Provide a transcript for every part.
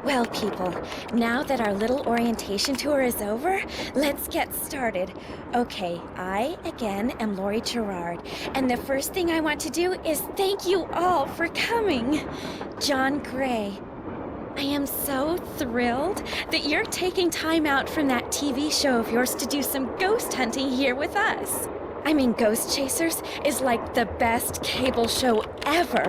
Well, people, now that our little orientation tour is over, let's get started. Okay, I, again, am Lori Gerard, and the first thing I want to do is thank you all for coming. John Gray, I am so thrilled that you're taking time out from that TV show of yours to do some ghost hunting here with us. I mean, Ghost Chasers is like the best cable show ever.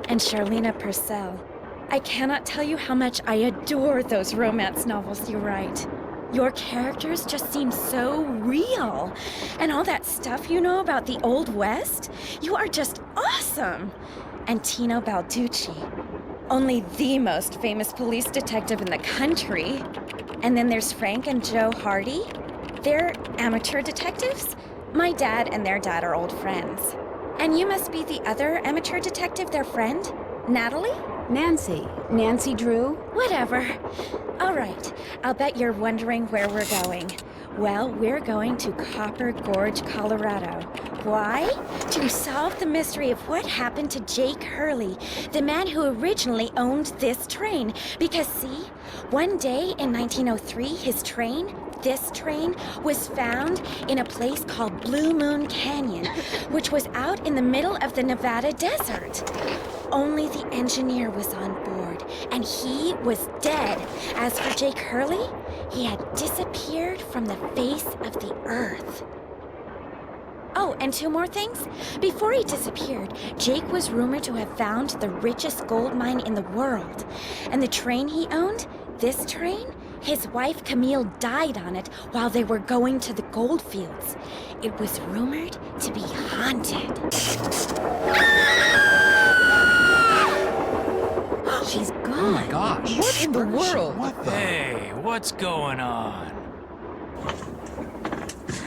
And Charlena Purcell, I cannot tell you how much I adore those romance novels you write. Your characters just seem so real. And all that stuff you know about the Old West, you are just awesome. And Tino Balducci, only the most famous police detective in the country. And then there's Frank and Joe Hardy. They're amateur detectives. My dad and their dad are old friends. And you must be the other amateur detective, their friend, Natalie? Nancy Drew? Whatever. All right, I'll bet you're wondering where we're going. Well, we're going to Copper Gorge, Colorado. Why? To solve the mystery of what happened to Jake Hurley, the man who originally owned this train. Because see, one day in 1903, this train was found in a place called Blue Moon Canyon, which was out in the middle of the Nevada desert. Only the engineer was on board, and he was dead. As for Jake Hurley, he had disappeared from the face of the earth. Oh, and two more things. Before he disappeared, Jake was rumored to have found the richest gold mine in the world. And the train he owned, this train, his wife Camille died on it while they were going to the gold fields. It was rumored to be haunted. She's gone. Oh my gosh. What in the world? What the? Hey, what's going on?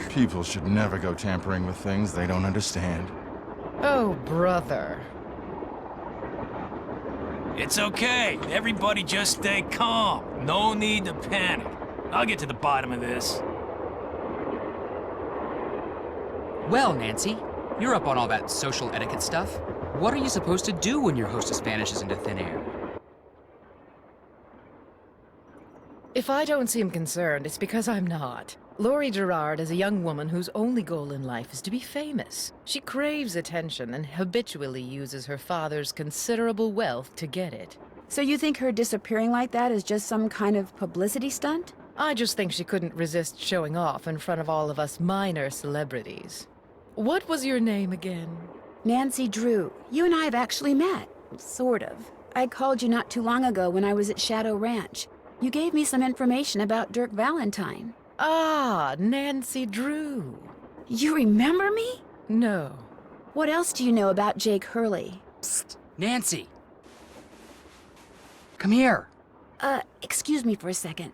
People should never go tampering with things they don't understand. Oh, brother. It's okay. Everybody just stay calm. No need to panic. I'll get to the bottom of this. Well, Nancy, you're up on all that social etiquette stuff. What are you supposed to do when your hostess vanishes into thin air? If I don't seem concerned, it's because I'm not. Lori Gerard is a young woman whose only goal in life is to be famous. She craves attention and habitually uses her father's considerable wealth to get it. So you think her disappearing like that is just some kind of publicity stunt? I just think she couldn't resist showing off in front of all of us minor celebrities. What was your name again? Nancy Drew. You and I have actually met. Sort of. I called you not too long ago when I was at Shadow Ranch. You gave me some information about Dirk Valentine. Ah, Nancy Drew. You remember me? No. What else do you know about Jake Hurley? Psst, Nancy! Come here. Excuse me for a second.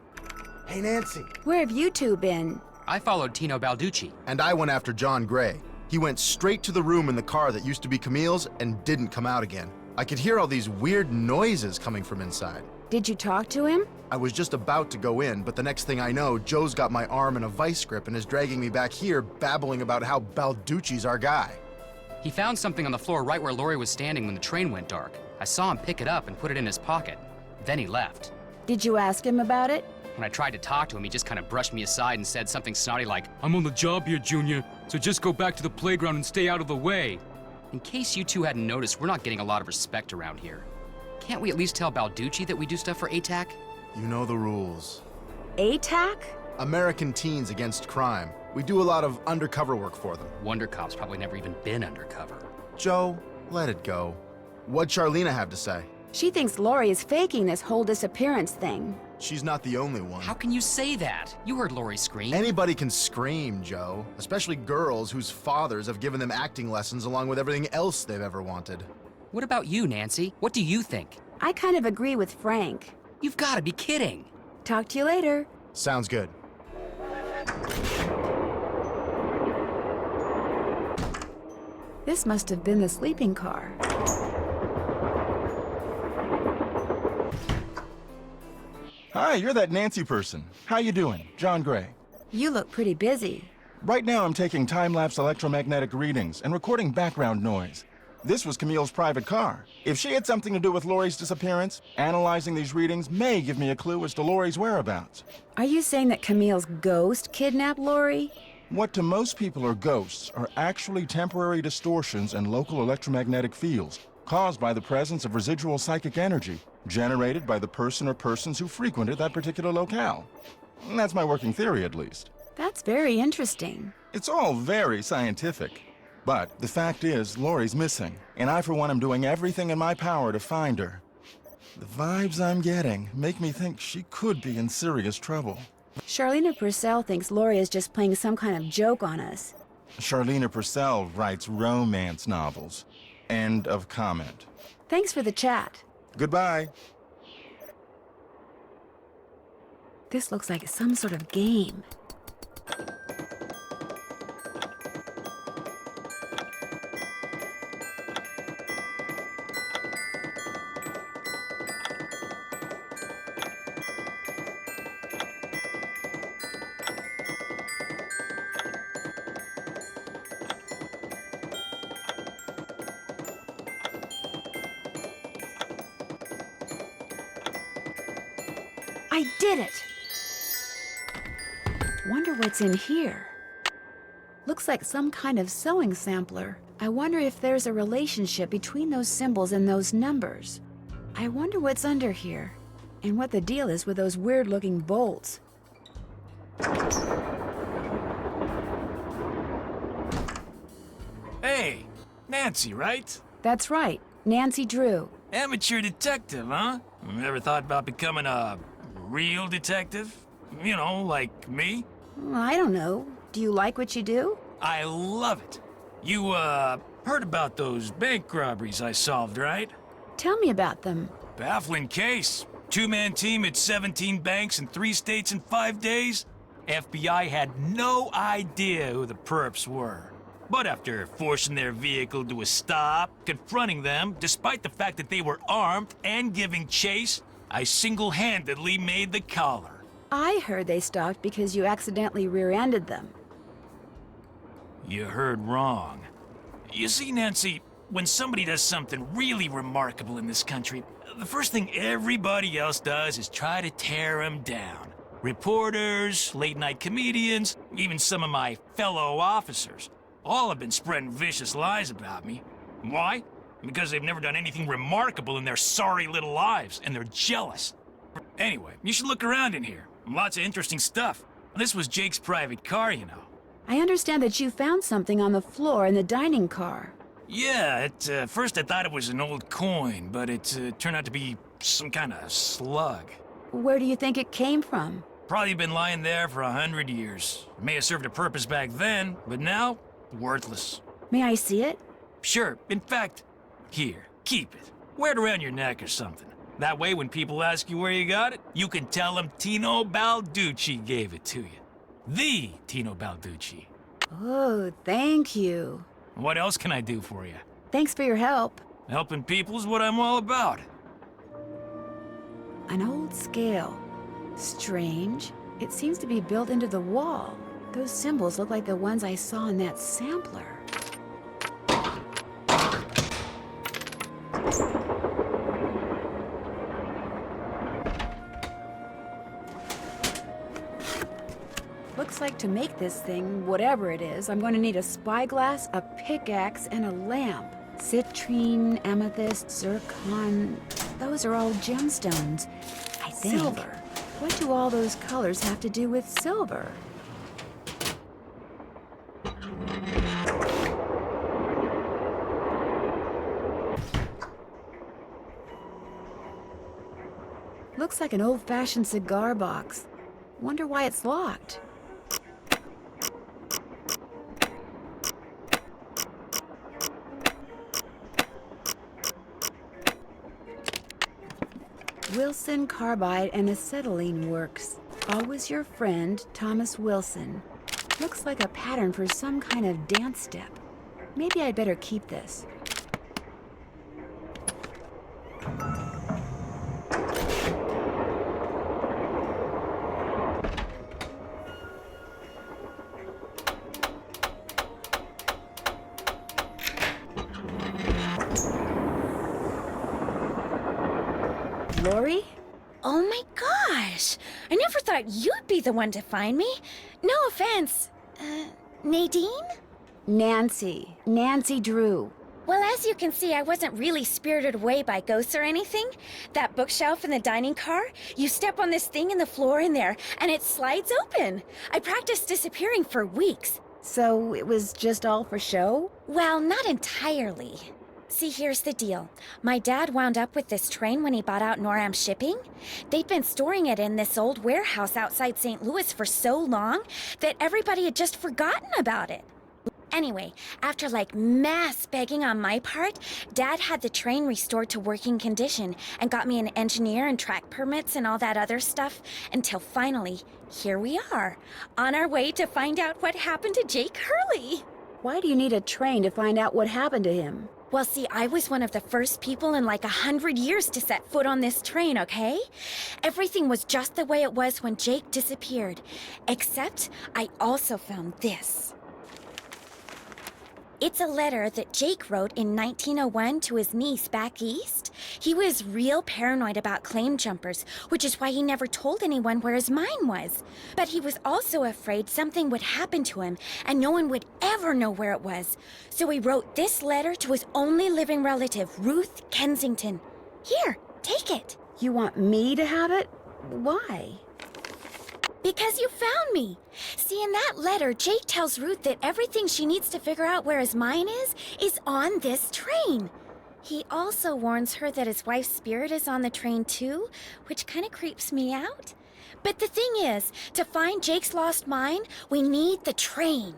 Hey, Nancy. Where have you two been? I followed Tino Balducci. And I went after John Gray. He went straight to the room in the car that used to be Camille's and didn't come out again. I could hear all these weird noises coming from inside. Did you talk to him? I was just about to go in, but the next thing I know, Joe's got my arm in a vice grip and is dragging me back here, babbling about how Balducci's our guy. He found something on the floor right where Lori was standing when the train went dark. I saw him pick it up and put it in his pocket. Then he left. Did you ask him about it? When I tried to talk to him, he just kind of brushed me aside and said something snotty like, "I'm on the job here, Junior, so just go back to the playground and stay out of the way." In case you two hadn't noticed, we're not getting a lot of respect around here. Can't we at least tell Balducci that we do stuff for ATAC? You know the rules. ATAC? American Teens Against Crime. We do a lot of undercover work for them. Wonder Cop's probably never even been undercover. Joe, let it go. What'd Charlena have to say? She thinks Lori is faking this whole disappearance thing. She's not the only one. How can you say that? You heard Lori scream. Anybody can scream, Joe. Especially girls whose fathers have given them acting lessons along with everything else they've ever wanted. What about you, Nancy? What do you think? I kind of agree with Frank. You've got to be kidding. Talk to you later. Sounds good. This must have been the sleeping car. Hi, you're that Nancy person. How you doing? John Gray. You look pretty busy. Right now I'm taking time-lapse electromagnetic readings and recording background noise. This was Camille's private car. If she had something to do with Lori's disappearance, analyzing these readings may give me a clue as to Lori's whereabouts. Are you saying that Camille's ghost kidnapped Lori? What to most people are ghosts are actually temporary distortions in local electromagnetic fields caused by the presence of residual psychic energy generated by the person or persons who frequented that particular locale. That's my working theory, at least. That's very interesting. It's all very scientific. But the fact is, Lori's missing, and I, for one, am doing everything in my power to find her. The vibes I'm getting make me think she could be in serious trouble. Charlena Purcell thinks Lori is just playing some kind of joke on us. Charlena Purcell writes romance novels. End of comment. Thanks for the chat. Goodbye. This looks like some sort of game. I did it! Wonder what's in here. Looks like some kind of sewing sampler. I wonder if there's a relationship between those symbols and those numbers. I wonder what's under here, and what the deal is with those weird-looking bolts. Hey, Nancy, right? That's right, Nancy Drew. Amateur detective, huh? Ever thought about becoming a real detective? You know, like me? I don't know. Do you like what you do? I love it. You, heard about those bank robberies I solved, right? Tell me about them. Baffling case. Two-man team at 17 banks in 3 states in 5 days. FBI had no idea who the perps were. But after forcing their vehicle to a stop, confronting them, despite the fact that they were armed and giving chase, I single-handedly made the collar. I heard they stopped because you accidentally rear-ended them. You heard wrong. You see, Nancy, when somebody does something really remarkable in this country, the first thing everybody else does is try to tear them down. Reporters, late-night comedians, even some of my fellow officers. All have been spreading vicious lies about me. Why? Because they've never done anything remarkable in their sorry little lives, and they're jealous. Anyway, you should look around in here. Lots of interesting stuff. This was Jake's private car, you know. I understand that you found something on the floor in the dining car. Yeah, at first I thought it was an old coin, but it turned out to be some kind of slug. Where do you think it came from? Probably been lying there for 100 years. It may have served a purpose back then, but now, worthless. May I see it? Sure. In fact, here, keep it. Wear it around your neck or something. That way, when people ask you where you got it, you can tell them Tino Balducci gave it to you. The Tino Balducci. Oh, thank you. What else can I do for you? Thanks for your help. Helping people is what I'm all about. An old scale. Strange. It seems to be built into the wall. Those symbols look like the ones I saw in that sampler. Looks like to make this thing, whatever it is, I'm going to need a spyglass, a pickaxe, and a lamp. Citrine, amethyst, zircon... Those are all gemstones, I think. Silver. What do all those colors have to do with silver? Looks like an old-fashioned cigar box. Wonder why it's locked. Wilson Carbide and Acetylene Works. Always your friend, Thomas Wilson. Looks like a pattern for some kind of dance step. Maybe I'd better keep this. Lori? Oh my gosh! I never thought you'd be the one to find me. No offense. Nadine? Nancy. Nancy Drew. Well, as you can see, I wasn't really spirited away by ghosts or anything. That bookshelf in the dining car, you step on this thing in the floor in there, and it slides open. I practiced disappearing for weeks. So it was just all for show? Well, not entirely. See, here's the deal. My dad wound up with this train when he bought out Noram Shipping. They'd been storing it in this old warehouse outside St. Louis for so long that everybody had just forgotten about it. Anyway, after mass begging on my part, Dad had the train restored to working condition and got me an engineer and track permits and all that other stuff until finally, here we are, on our way to find out what happened to Jake Hurley. Why do you need a train to find out what happened to him? Well, see, I was one of the first people in 100 years to set foot on this train, okay? Everything was just the way it was when Jake disappeared. Except I also found this. It's a letter that Jake wrote in 1901 to his niece back east. He was real paranoid about claim jumpers, which is why he never told anyone where his mine was. But he was also afraid something would happen to him and no one would ever know where it was. So he wrote this letter to his only living relative, Ruth Kensington. Here, take it. You want me to have it? Why? Because you found me. See, in that letter, Jake tells Ruth that everything she needs to figure out where his mine is on this train. He also warns her that his wife's spirit is on the train too, which kind of creeps me out. But the thing is, to find Jake's lost mine, we need the train.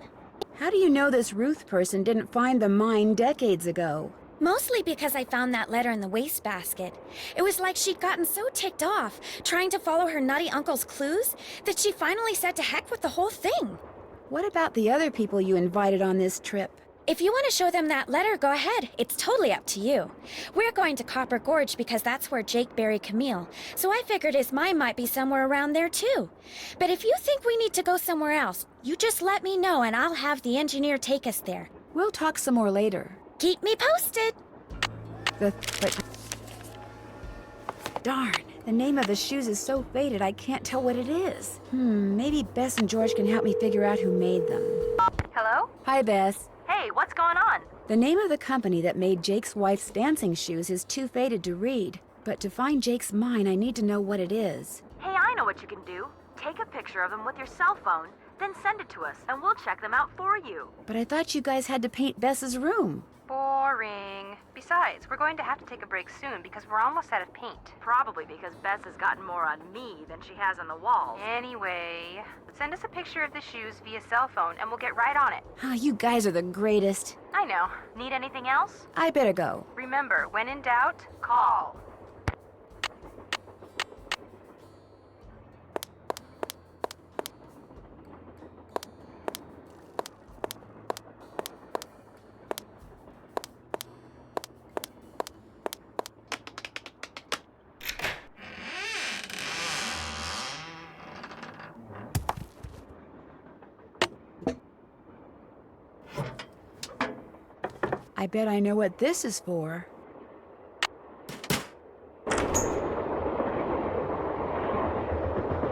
How do you know this Ruth person didn't find the mine decades ago? Mostly because I found that letter in the wastebasket. It was like she'd gotten so ticked off, trying to follow her nutty uncle's clues, that she finally said to heck with the whole thing. What about the other people you invited on this trip? If you want to show them that letter, go ahead. It's totally up to you. We're going to Copper Gorge because that's where Jake buried Camille, so I figured his mine might be somewhere around there too. But if you think we need to go somewhere else, you just let me know and I'll have the engineer take us there. We'll talk some more later. Keep me posted. But darn, the name of the shoes is so faded I can't tell what it is. Maybe Bess and George can help me figure out who made them. Hello? Hi, Bess. Hey, what's going on? The name of the company that made Jake's wife's dancing shoes is too faded to read. But to find Jake's mine, I need to know what it is. Hey, I know what you can do. Take a picture of them with your cell phone, then send it to us, and we'll check them out for you. But I thought you guys had to paint Bess's room. Boring. Besides, we're going to have to take a break soon because we're almost out of paint. Probably because Bess has gotten more on me than she has on the walls. Anyway, send us a picture of the shoes via cell phone and we'll get right on it. Ah, you guys are the greatest. I know. Need anything else? I better go. Remember, when in doubt, call. I bet I know what this is for.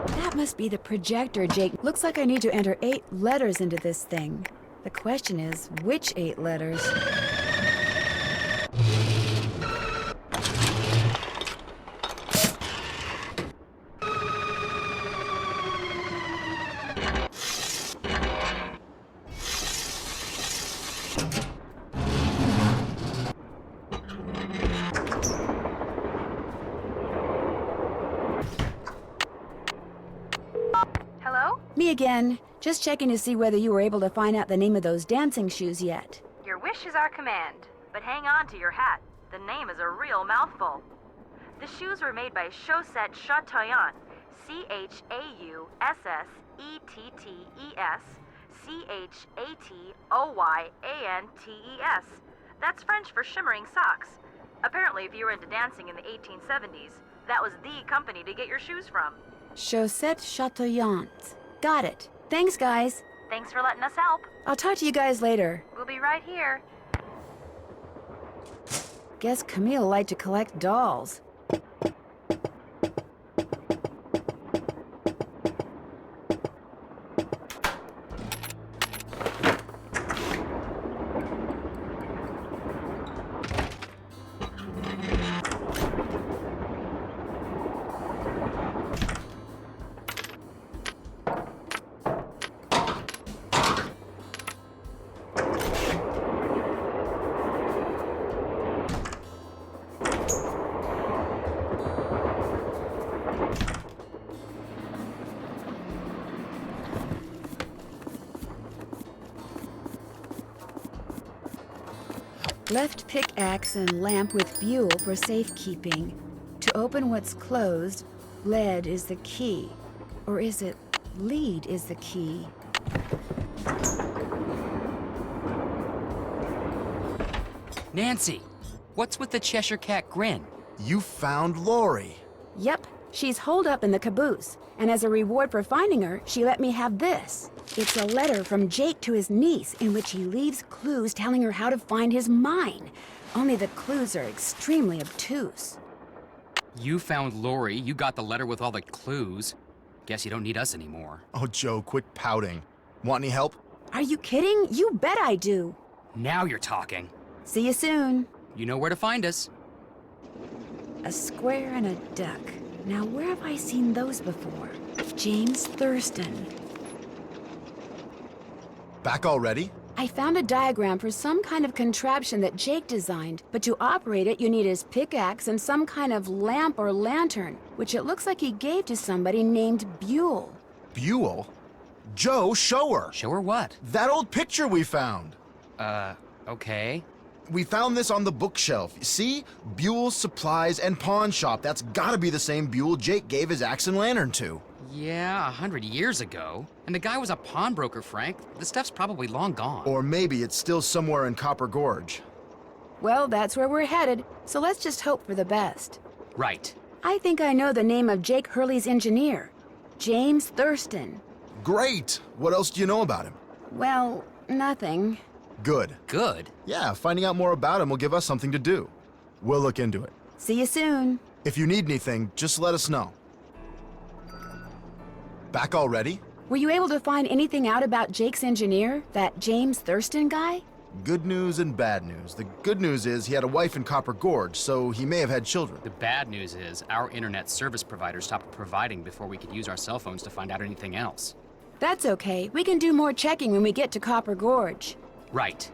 That must be the projector, Jake. Looks like I need to enter 8 letters into this thing. The question is, which 8 letters? Hello? Me again. Just checking to see whether you were able to find out the name of those dancing shoes yet. Your wish is our command, but hang on to your hat. The name is a real mouthful. The shoes were made by Chaussette Chateauyan, Chausssettees, Chatoyantes. That's French for shimmering socks. Apparently, if you were into dancing in the 1870s, that was the company to get your shoes from. Chaussette Chateauyantes. Got it. Thanks, guys. Thanks for letting us help. I'll talk to you guys later. We'll be right here. Guess Camille liked to collect dolls. Left pickaxe and lamp with buell for safekeeping. To open what's closed, lead is the key. Or is it lead is the key? Nancy, what's with the Cheshire Cat grin? You found Lori. Yep, she's holed up in the caboose. And as a reward for finding her, she let me have this. It's a letter from Jake to his niece in which he leaves clues telling her how to find his mine. Only the clues are extremely obtuse. You found Lori, you got the letter with all the clues. Guess you don't need us anymore. Oh, Joe, quit pouting. Want any help? Are you kidding? You bet I do. Now you're talking. See you soon. You know where to find us. A square and a duck. Now, where have I seen those before? James Thurston. Back already? I found a diagram for some kind of contraption that Jake designed, but to operate it, you need his pickaxe and some kind of lamp or lantern, which it looks like he gave to somebody named Buell. Buell? Joe, show her. Show her what? That old picture we found. Okay. We found this on the bookshelf. See? Buell's Supplies and Pawn Shop. That's gotta be the same Buell Jake gave his axe and lantern to. Yeah, 100 years ago. And the guy was a pawnbroker, Frank. The stuff's probably long gone. Or maybe it's still somewhere in Copper Gorge. Well, that's where we're headed, so let's just hope for the best. Right. I think I know the name of Jake Hurley's engineer. James Thurston. Great! What else do you know about him? Well, nothing. Good. Good. Yeah, finding out more about him will give us something to do. We'll look into it. See you soon. If you need anything, just let us know. Back already? Were you able to find anything out about Jake's engineer, that James Thurston guy? Good news and bad news. The good news is he had a wife in Copper Gorge, so he may have had children. The bad news is our internet service provider stopped providing before we could use our cell phones to find out anything else. That's okay. We can do more checking when we get to Copper Gorge. Right.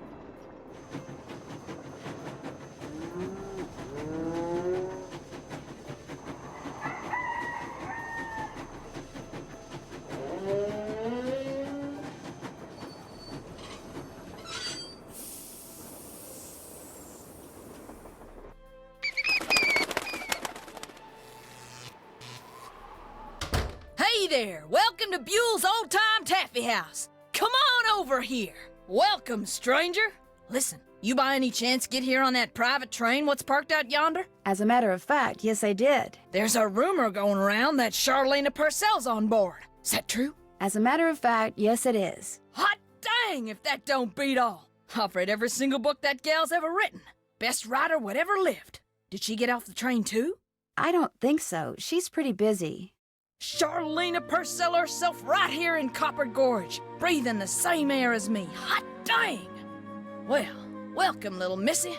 Hey there! Welcome to Buell's Old Time Taffy House. Come on over here. Welcome, stranger. Listen, you by any chance get here on that private train what's parked out yonder? As a matter of fact, yes, I did. There's a rumor going around that Charlena Purcell's on board. Is that true? As a matter of fact, yes, it is. Hot dang if that don't beat all. I've read every single book that gal's ever written. Best writer whatever lived. Did she get off the train too? I don't think so. She's pretty busy. Charlena Purcell herself right here in Copper Gorge, breathing the same air as me. Hot dang! Well, welcome, little missy.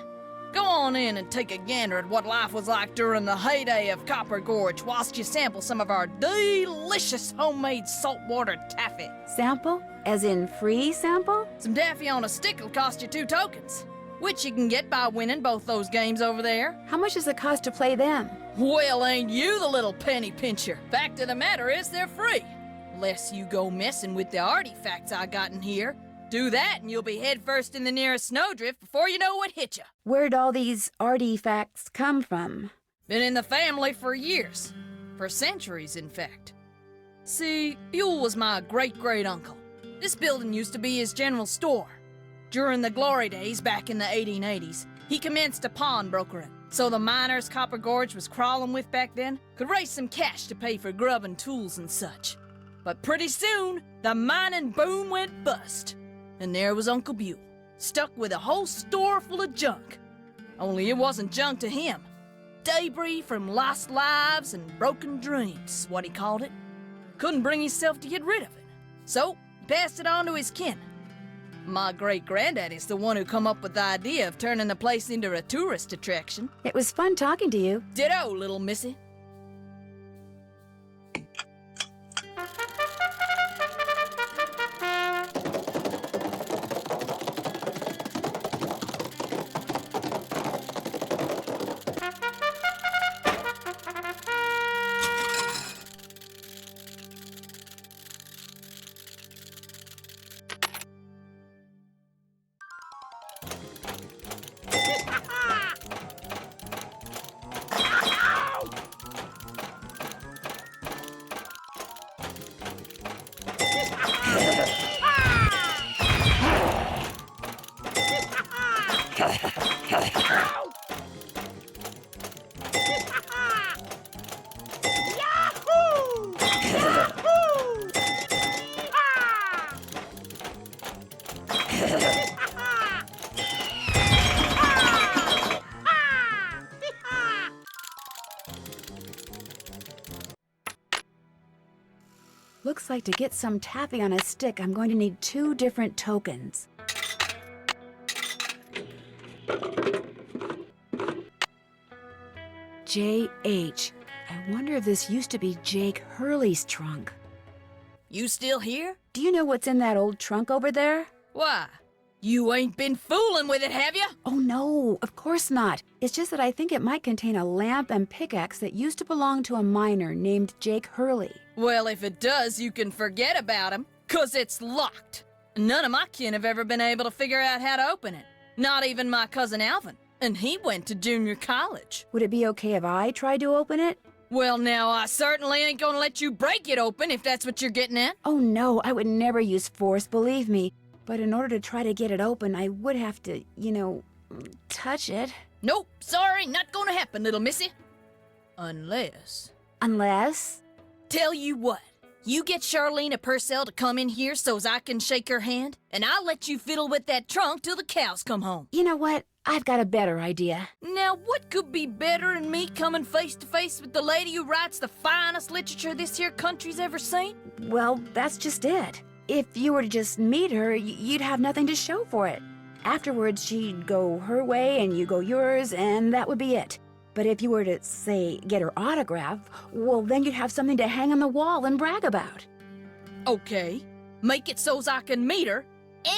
Go on in and take a gander at what life was like during the heyday of Copper Gorge whilst you sample some of our delicious homemade saltwater taffy. Sample? As in free sample? Some taffy on a stick will cost you 2 tokens, which you can get by winning both those games over there. How much does it cost to play them? Well, ain't you the little penny pincher? Fact of the matter is they're free. Less you go messing with the artifacts I got in here. Do that and you'll be headfirst in the nearest snowdrift before you know what hit you. Where'd all these artifacts come from? Been in the family for years. For centuries, in fact. See, Buell was my great-great-uncle. This building used to be his general store. During the glory days back in the 1880s, he commenced a pawnbrokering. So the miners Copper Gorge was crawling with back then could raise some cash to pay for grub and tools and such. But pretty soon, the mining boom went bust. And there was Uncle Buell, stuck with a whole store full of junk. Only it wasn't junk to him. Debris from lost lives and broken dreams, what he called it. Couldn't bring himself to get rid of it. So, he passed it on to his kin. My great-granddaddy's the one who come up with the idea of turning the place into a tourist attraction. It was fun talking to you. Ditto, little missy. Looks like to get some taffy on a stick, I'm going to need 2 different tokens. J.H. I wonder if this used to be Jake Hurley's trunk. You still here? Do you know what's in that old trunk over there? Why? You ain't been fooling with it, have you? Oh no, of course not. It's just that I think it might contain a lamp and pickaxe that used to belong to a miner named Jake Hurley. Well, if it does, you can forget about him, 'cause it's locked. None of my kin have ever been able to figure out how to open it. Not even my cousin Alvin, and he went to junior college. Would it be okay if I tried to open it? Well, now, I certainly ain't gonna let you break it open if that's what you're getting at. Oh no, I would never use force, believe me. But in order to try to get it open, I would have to, touch it. Nope, sorry, not gonna happen, little missy. Unless... Unless? Tell you what, you get Charlene Purcell to come in here so's I can shake her hand, and I'll let you fiddle with that trunk till the cows come home. You know what? I've got a better idea. Now, what could be better than me coming face to face with the lady who writes the finest literature this here country's ever seen? Well, that's just it. If you were to just meet her, you'd have nothing to show for it. Afterwards, she'd go her way and you go yours, and that would be it. But if you were to, say, get her autograph, well, then you'd have something to hang on the wall and brag about. Okay, make it so's I can meet her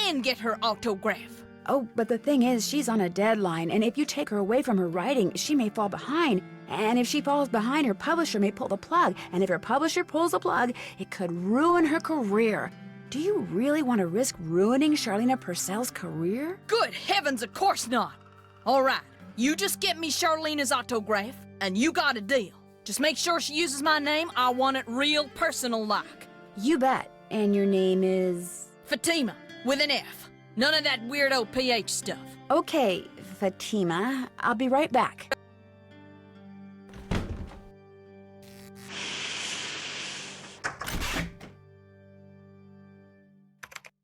and get her autograph. Oh, but the thing is, she's on a deadline, and if you take her away from her writing, she may fall behind. And if she falls behind, her publisher may pull the plug. And if her publisher pulls the plug, it could ruin her career. Do you really want to risk ruining Charlene Purcell's career? Good heavens, of course not. All right, you just get me Charlene's autograph, and you got a deal. Just make sure she uses my name. I want it real personal-like. You bet. And your name is? Fatima, with an F. None of that weirdo PH stuff. Okay, Fatima. I'll be right back.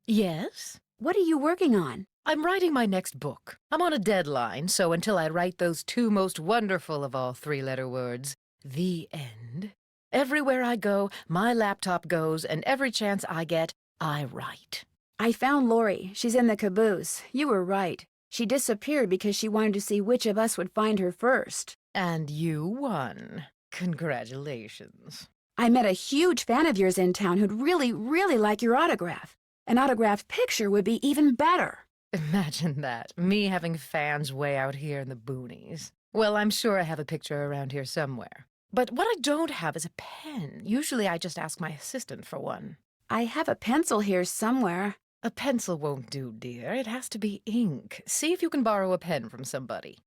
Yes? What are you working on? I'm writing my next book. I'm on a deadline, so until I write those 2 most wonderful of all 3-letter words, the end, everywhere I go, my laptop goes, and every chance I get, I write. I found Lori. She's in the caboose. You were right. She disappeared because she wanted to see which of us would find her first. And you won. Congratulations. I met a huge fan of yours in town who'd really, really like your autograph. An autographed picture would be even better. Imagine that, me having fans way out here in the boonies. Well, I'm sure I have a picture around here somewhere. But what I don't have is a pen. Usually I just ask my assistant for one. I have a pencil here somewhere. A pencil won't do, dear. It has to be ink. See if you can borrow a pen from somebody.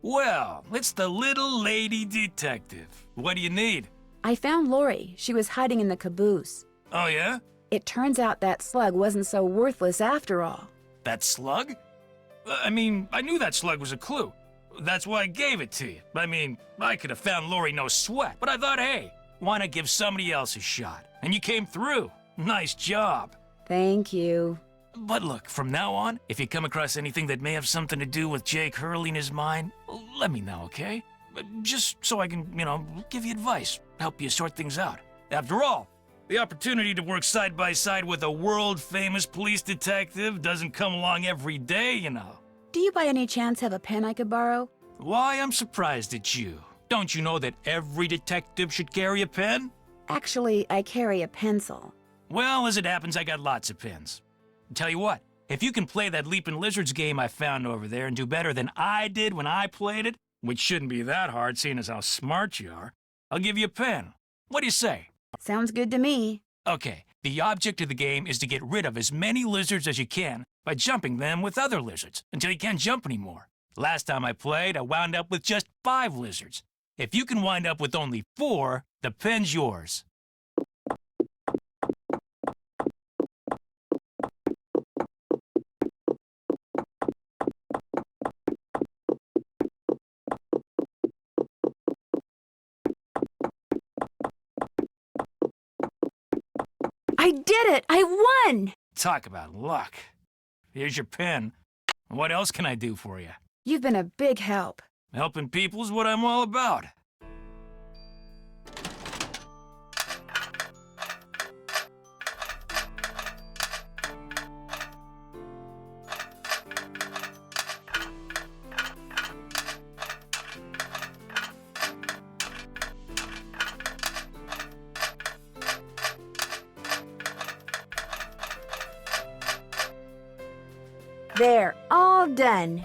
Well, it's the little lady detective. What do you need? I found Lori. She was hiding in the caboose. Oh, yeah? It turns out that slug wasn't so worthless after all. That slug? I mean, I knew that slug was a clue. That's why I gave it to you. I mean, I could have found Lori no sweat. But I thought, hey, why not give somebody else a shot? And you came through. Nice job. Thank you. But look, from now on, if you come across anything that may have something to do with Jake Hurley and his mind, let me know, okay? Just so I can, give you advice, help you sort things out. After all, the opportunity to work side by side with a world-famous police detective doesn't come along every day, you know. Do you by any chance have a pen I could borrow? Why, I'm surprised at you. Don't you know that every detective should carry a pen? Actually, I carry a pencil. Well, as it happens, I got lots of pens. Tell you what, if you can play that Leapin' Lizards game I found over there and do better than I did when I played it, which shouldn't be that hard seeing as how smart you are, I'll give you a pen. What do you say? Sounds good to me. Okay, the object of the game is to get rid of as many lizards as you can by jumping them with other lizards until you can't jump anymore. Last time I played, I wound up with just 5 lizards. If you can wind up with only 4, the pen's yours. I did it! I won! Talk about luck. Here's your pen. What else can I do for you? You've been a big help. Helping people is what I'm all about. There, all done.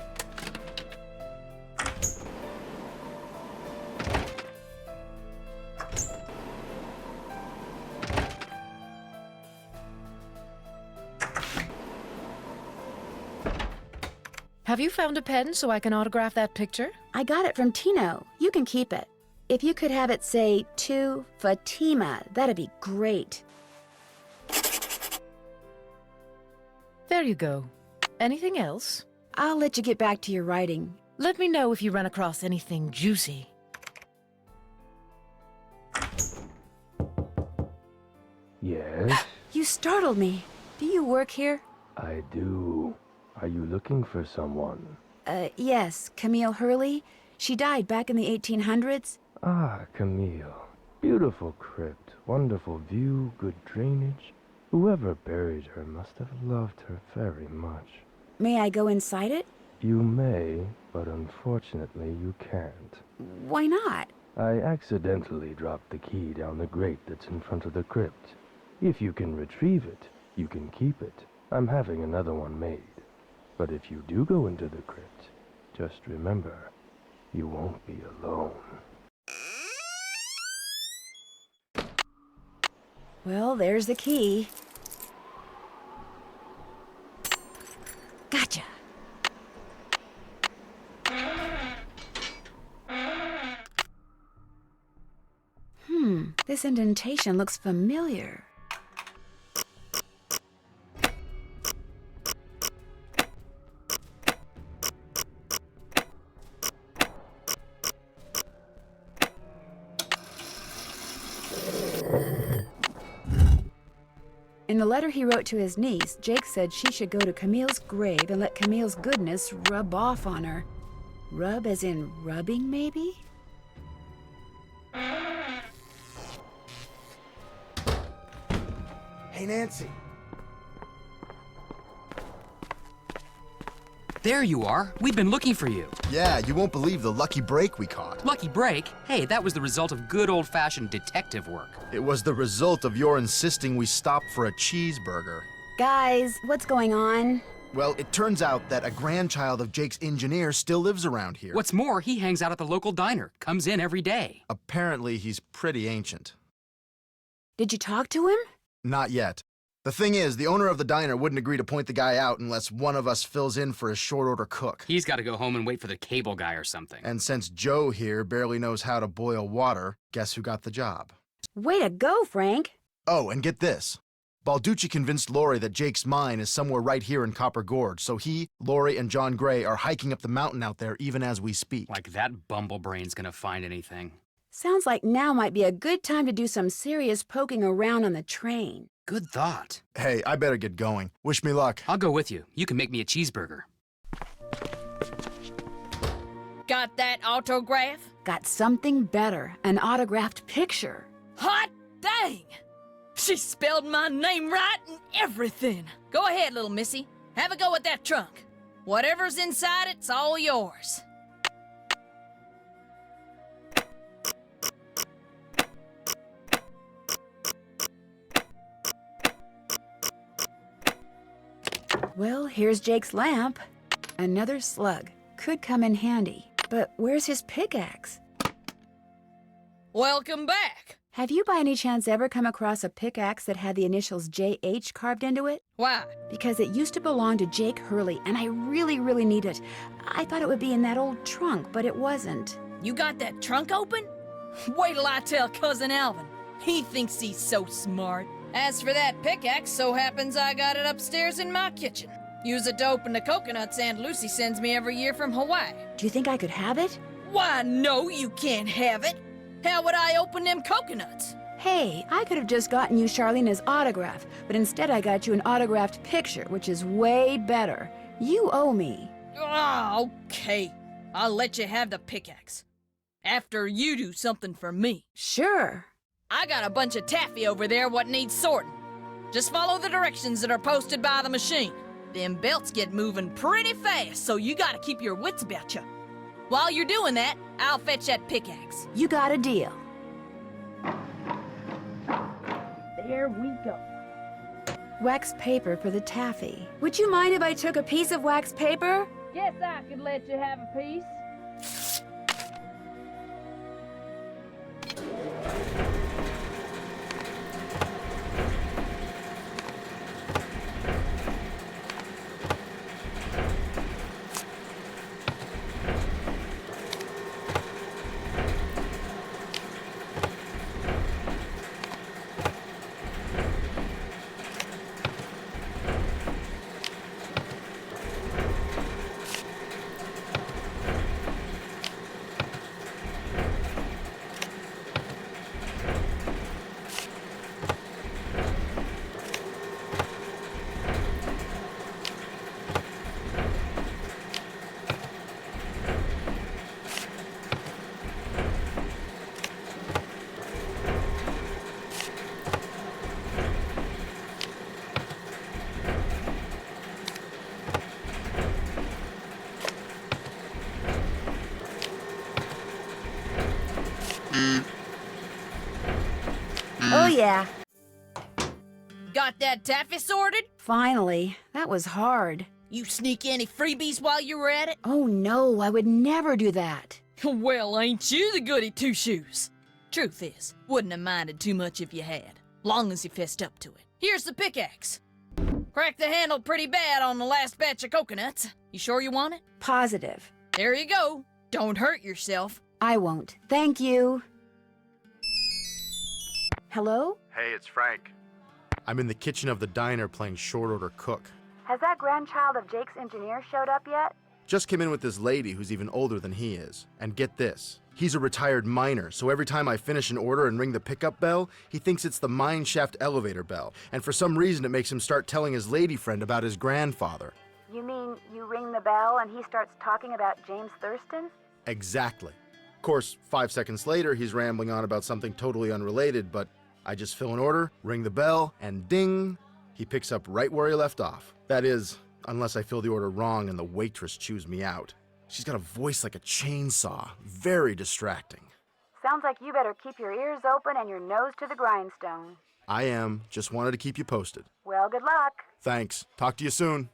Have you found a pen so I can autograph that picture? I got it from Tino. You can keep it. If you could have it say, to Fatima, that'd be great. There you go. Anything else? I'll let you get back to your writing. Let me know if you run across anything juicy. Yes, You startled me. Do you work here? I do. Are you looking for someone? Yes, Camille Hurley. She died back in the 1800s. Ah, Camille. Beautiful crypt, wonderful view, good drainage. Whoever buried her must have loved her very much. May I go inside it? You may, but unfortunately you can't. Why not? I accidentally dropped the key down the grate that's in front of the crypt. If you can retrieve it, you can keep it. I'm having another one made. But if you do go into the crypt, just remember, you won't be alone. Well, there's the key. Gotcha. This indentation looks familiar. In the letter he wrote to his niece, Jake said she should go to Camille's grave and let Camille's goodness rub off on her. Rub as in rubbing, maybe? Hey, Nancy. There you are. We've been looking for you. Yeah, you won't believe the lucky break we caught. Lucky break? Hey, that was the result of good old-fashioned detective work. It was the result of your insisting we stop for a cheeseburger. Guys, what's going on? Well, it turns out that a grandchild of Jake's engineer still lives around here. What's more, he hangs out at the local diner, comes in every day. Apparently, he's pretty ancient. Did you talk to him? Not yet. The thing is, the owner of the diner wouldn't agree to point the guy out unless one of us fills in for his short-order cook. He's got to go home and wait for the cable guy or something. And since Joe here barely knows how to boil water, guess who got the job? Way to go, Frank. Oh, and get this. Balducci convinced Lori that Jake's mine is somewhere right here in Copper Gorge, so he, Lori, and John Gray are hiking up the mountain out there even as we speak. Like that bumblebrain's gonna find anything. Sounds like now might be a good time to do some serious poking around on the train. Good thought. Hey, I better get going. Wish me luck. I'll go with you. You can make me a cheeseburger. Got that autograph? Got something better, an autographed picture. Hot dang! She spelled my name right and everything. Go ahead, little missy. Have a go at that trunk. Whatever's inside it's all yours. Well, here's Jake's lamp. Another slug. Could come in handy. But where's his pickaxe? Welcome back. Have you by any chance ever come across a pickaxe that had the initials JH carved into it? Why? Because it used to belong to Jake Hurley, and I really, really need it. I thought it would be in that old trunk, but it wasn't. You got that trunk open? Wait till I tell Cousin Alvin. He thinks he's so smart. As for that pickaxe, so happens I got it upstairs in my kitchen. Use it to open the coconuts Aunt Lucy sends me every year from Hawaii. Do you think I could have it? Why, no, you can't have it. How would I open them coconuts? Hey, I could have just gotten you Charlena's autograph, but instead I got you an autographed picture, which is way better. You owe me. Ah, okay. I'll let you have the pickaxe. After you do something for me. Sure. I got a bunch of taffy over there what needs sorting. Just follow the directions that are posted by the machine. Them belts get moving pretty fast, so you gotta keep your wits about you. While you're doing that, I'll fetch that pickaxe. You got a deal. There we go. Wax paper for the taffy. Would you mind if I took a piece of wax paper? Guess I could let you have a piece. Oh, yeah. Got that taffy sorted? Finally. That was hard. You sneak any freebies while you were at it? Oh, no, I would never do that. Well, ain't you the goody two-shoes? Truth is, wouldn't have minded too much if you had, long as you fessed up to it. Here's the pickaxe. Cracked the handle pretty bad on the last batch of coconuts. You sure you want it? Positive. There you go. Don't hurt yourself. I won't. Thank you. Hello? Hey, it's Frank. I'm in the kitchen of the diner playing short order cook. Has that grandchild of Jake's engineer showed up yet? Just came in with this lady who's even older than he is. And get this, he's a retired miner, so every time I finish an order and ring the pickup bell, he thinks it's the mine shaft elevator bell. And for some reason it makes him start telling his lady friend about his grandfather. You mean you ring the bell and he starts talking about James Thurston? Exactly. Of course, 5 seconds later, he's rambling on about something totally unrelated, but I just fill an order, ring the bell, and ding, he picks up right where he left off. That is, unless I fill the order wrong and the waitress chews me out. She's got a voice like a chainsaw, very distracting. Sounds like you better keep your ears open and your nose to the grindstone. I am, just wanted to keep you posted. Well, good luck. Thanks, talk to you soon.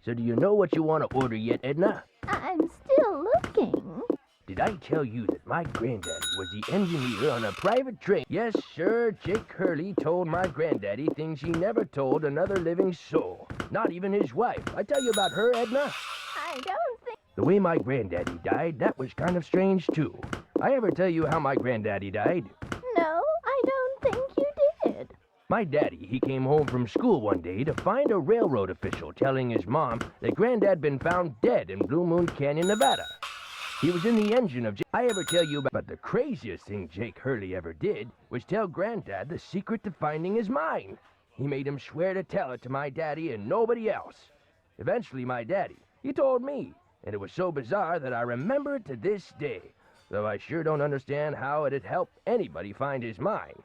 So do you know what you want to order yet, Edna? I'm still looking. Did I tell you that my granddaddy was the engineer on a private train? Yes, sir, Jake Hurley told my granddaddy things he never told another living soul. Not even his wife. I tell you about her, Edna? I don't think... The way my granddaddy died, that was kind of strange, too. I ever tell you how my granddaddy died? No, I don't think you did. My daddy, he came home from school one day to find a railroad official telling his mom that Granddad been found dead in Blue Moon Canyon, Nevada. He was in the engine of I ever tell you about the craziest thing Jake Hurley ever did was tell Granddad the secret to finding his mine. He made him swear to tell it to my daddy and nobody else. Eventually, my daddy, he told me, and it was so bizarre that I remember it to this day, though I sure don't understand how it'd help anybody find his mine.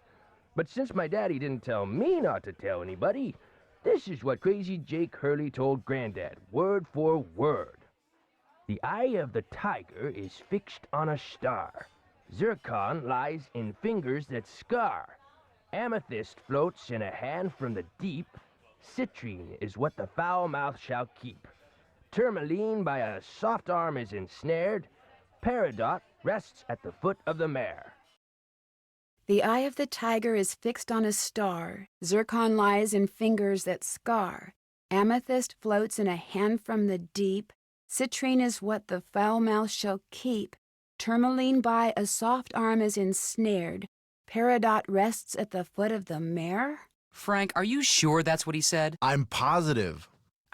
But since my daddy didn't tell me not to tell anybody, this is what crazy Jake Hurley told Granddad, word for word. The eye of the tiger is fixed on a star. Zircon lies in fingers that scar. Amethyst floats in a hand from the deep. Citrine is what the foul mouth shall keep. Tourmaline by a soft arm is ensnared. Peridot rests at the foot of the mare. The eye of the tiger is fixed on a star. Zircon lies in fingers that scar. Amethyst floats in a hand from the deep. Citrine is what the foul mouth shall keep. Tourmaline by a soft arm is ensnared. Peridot rests at the foot of the mare? Frank, are you sure that's what he said? I'm positive.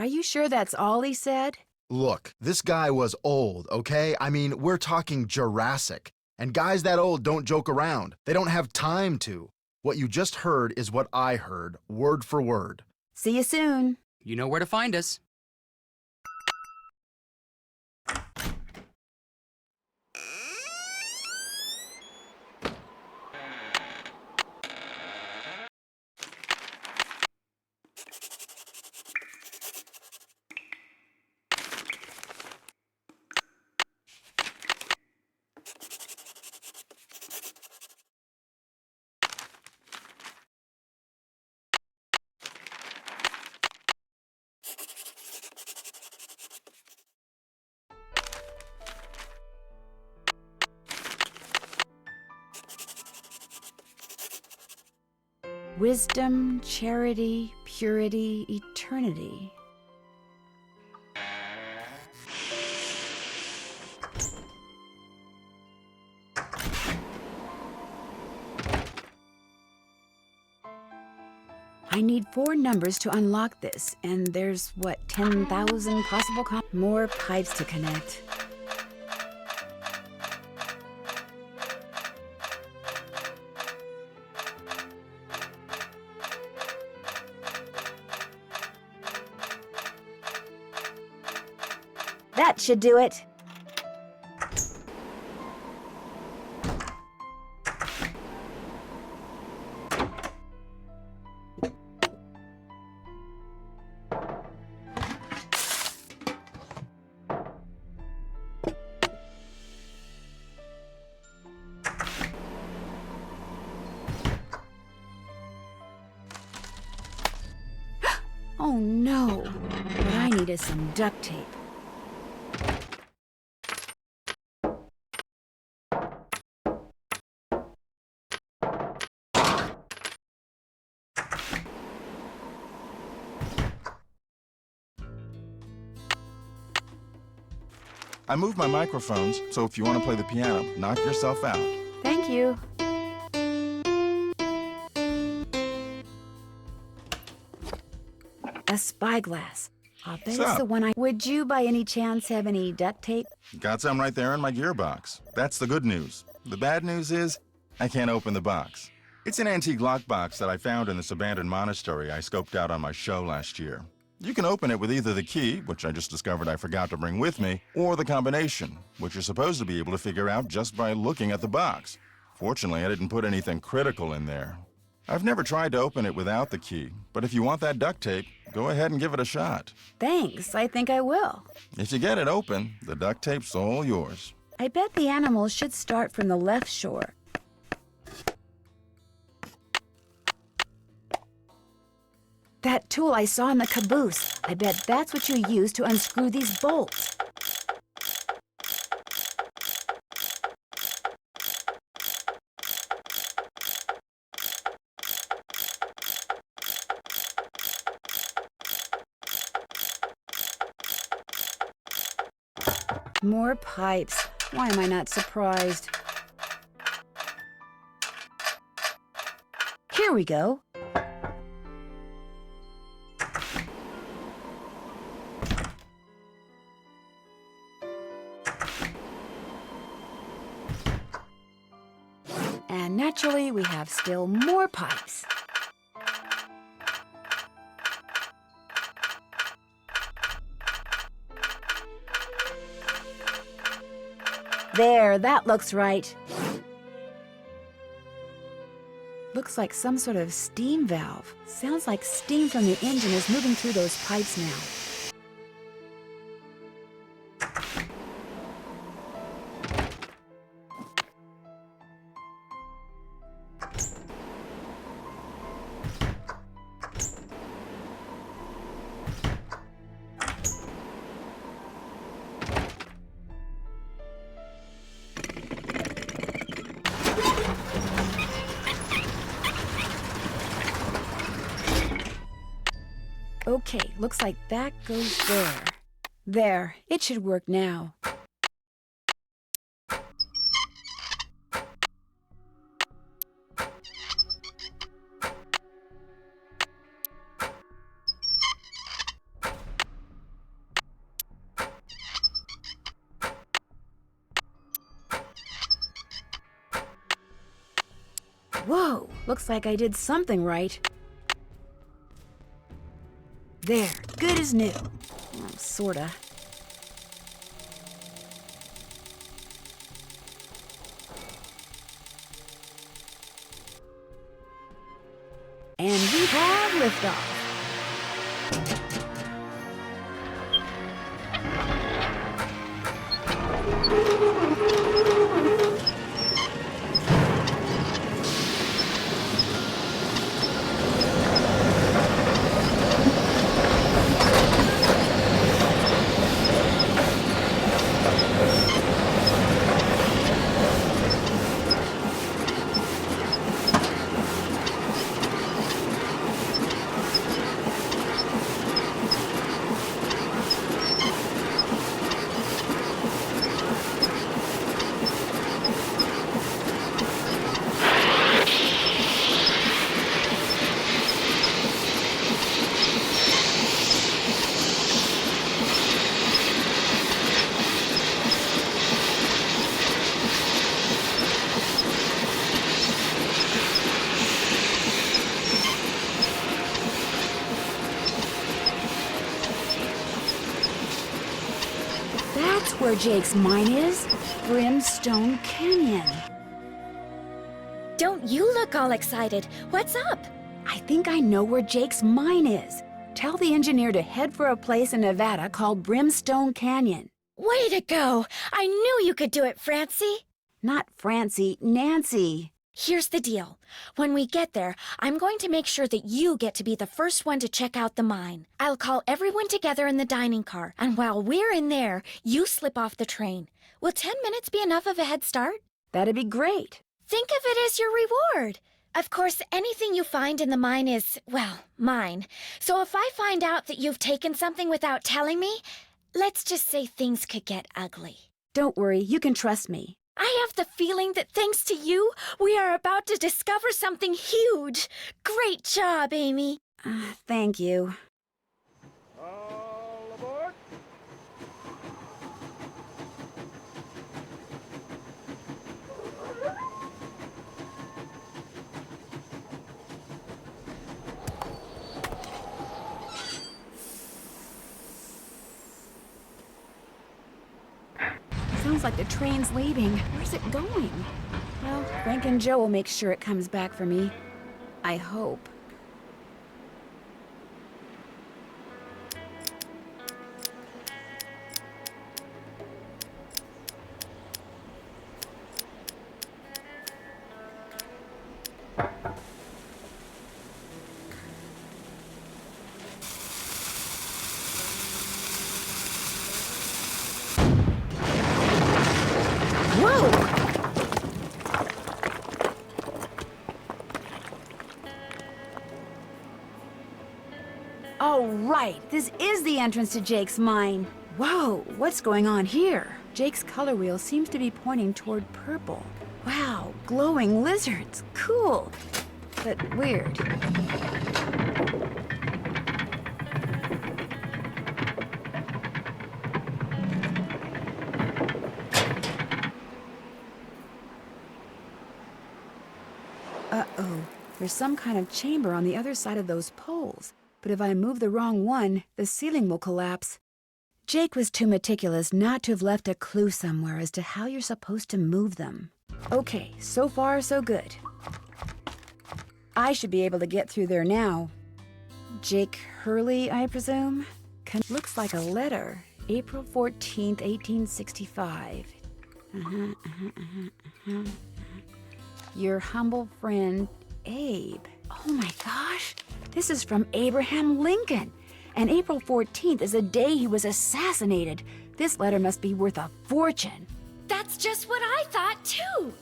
Are you sure that's all he said? Look, this guy was old, okay? I mean, we're talking Jurassic. And guys that old don't joke around. They don't have time to. What you just heard is what I heard, word for word. See you soon. You know where to find us. Wisdom, charity, purity, eternity. I need 4 numbers to unlock this, and there's, what, 10,000 possible more pipes to connect. That should do it. Oh no, what I need is some duct tape. I moved my microphones, so if you want to play the piano, knock yourself out. Thank you. A spyglass. I'll bet it's the one I... Would you by any chance have any duct tape? Got some right there in my gearbox. That's the good news. The bad news is, I can't open the box. It's an antique lockbox that I found in this abandoned monastery I scoped out on my show last year. You can open it with either the key, which I just discovered I forgot to bring with me, or the combination, which you're supposed to be able to figure out just by looking at the box. Fortunately, I didn't put anything critical in there. I've never tried to open it without the key, but if you want that duct tape, go ahead and give it a shot. Thanks, I think I will. If you get it open, the duct tape's all yours. I bet the animals should start from the left shore. That tool I saw in the caboose. I bet that's what you use to unscrew these bolts. More pipes. Why am I not surprised? Here we go. And naturally, we have still more pipes. There, that looks right. Looks like some sort of steam valve. Sounds like steam from the engine is moving through those pipes now. Okay, looks like that goes there. There, it should work now. Whoa, looks like I did something right. There, good as new. Well, sorta. And we have liftoff. That's where Jake's mine is. Brimstone Canyon. Don't you look all excited. What's up? I think I know where Jake's mine is. Tell the engineer to head for a place in Nevada called Brimstone Canyon. Way to go! I knew you could do it, Francie. Not Francie, Nancy. Here's the deal. When we get there, I'm going to make sure that you get to be the first one to check out the mine. I'll call everyone together in the dining car, and while we're in there, you slip off the train. Will 10 minutes be enough of a head start? That'd be great. Think of it as your reward. Of course, anything you find in the mine is, well, mine. So if I find out that you've taken something without telling me, let's just say things could get ugly. Don't worry, you can trust me. I have the feeling that thanks to you, we are about to discover something huge. Great job, Amy. Thank you. All aboard! Sounds like the train's leaving. Where's it going? Well, Frank and Joe will make sure it comes back for me. I hope. Oh, right. This is the entrance to Jake's mine. Whoa, what's going on here? Jake's color wheel seems to be pointing toward purple. Wow, glowing lizards. Cool. But weird. Uh-oh. There's some kind of chamber on the other side of those poles. But if I move the wrong one, the ceiling will collapse. Jake was too meticulous not to have left a clue somewhere as to how you're supposed to move them. Okay, so far so good. I should be able to get through there now. Jake Hurley, I presume? Looks like a letter. April 14th, 1865. Your humble friend, Abe. Oh my gosh, this is from Abraham Lincoln. And April 14th is the day he was assassinated. This letter must be worth a fortune. That's just what I thought, too.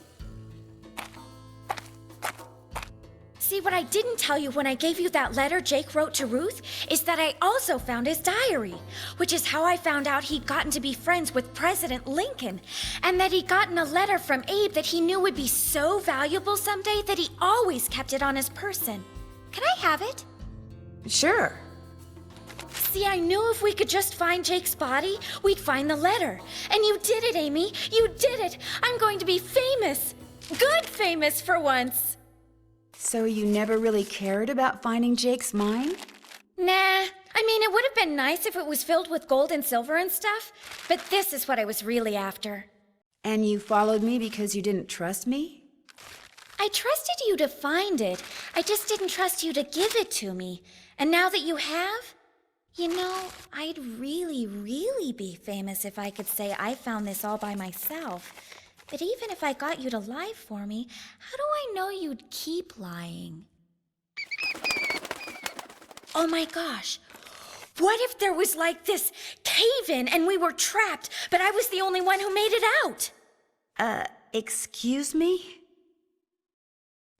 See, what I didn't tell you when I gave you that letter Jake wrote to Ruth is that I also found his diary, which is how I found out he'd gotten to be friends with President Lincoln, and that he'd gotten a letter from Abe that he knew would be so valuable someday that he always kept it on his person. Can I have it? Sure. See, I knew if we could just find Jake's body, we'd find the letter. And you did it, Amy. You did it. I'm going to be famous. Good famous for once. So you never really cared about finding Jake's mine? Nah. I mean, it would have been nice if it was filled with gold and silver and stuff, but this is what I was really after. And you followed me because you didn't trust me? I trusted you to find it. I just didn't trust you to give it to me. And now that you have, you know, I'd really, really be famous if I could say I found this all by myself. But even if I got you to lie for me, how do I know you'd keep lying? Oh my gosh. What if there was like this cave-in and we were trapped, but I was the only one who made it out? Excuse me?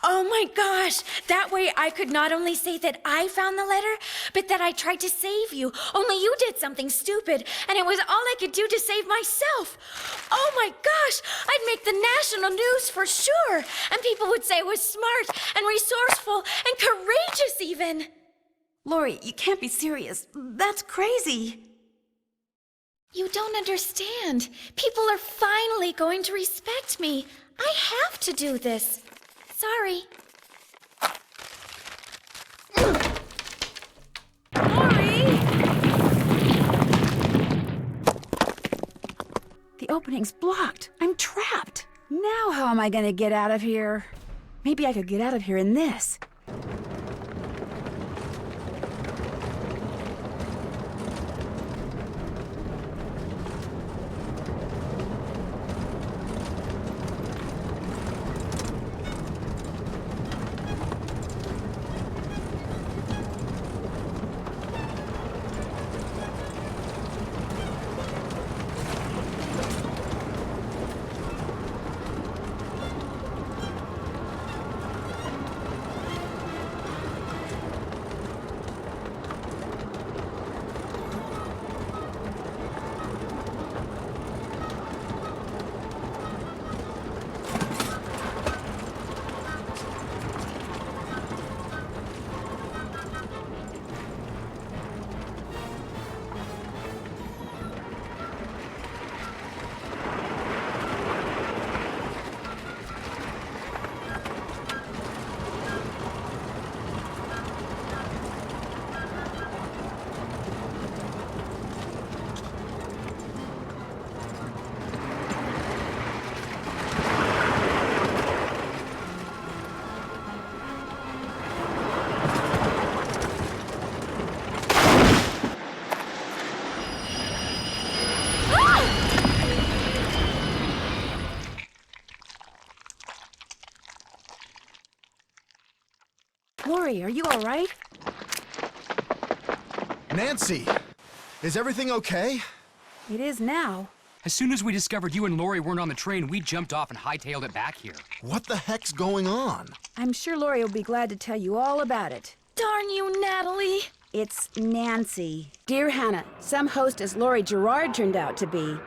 Oh my gosh! That way I could not only say that I found the letter, but that I tried to save you. Only you did something stupid, and it was all I could do to save myself. Oh my gosh! I'd make the national news for sure, and people would say I was smart and resourceful and courageous even. Lori, you can't be serious. That's crazy. You don't understand. People are finally going to respect me. I have to do this. Sorry. Lori! The opening's blocked. I'm trapped. Now how am I gonna get out of here? Maybe I could get out of here in this. Lori, are you all right? Nancy, is everything okay? It is now. As soon as we discovered you and Lori weren't on the train, we jumped off and hightailed it back here. What the heck's going on? I'm sure Lori will be glad to tell you all about it. Darn you, Natalie. It's Nancy. Dear Hannah, some hostess Lori Gerard turned out to be.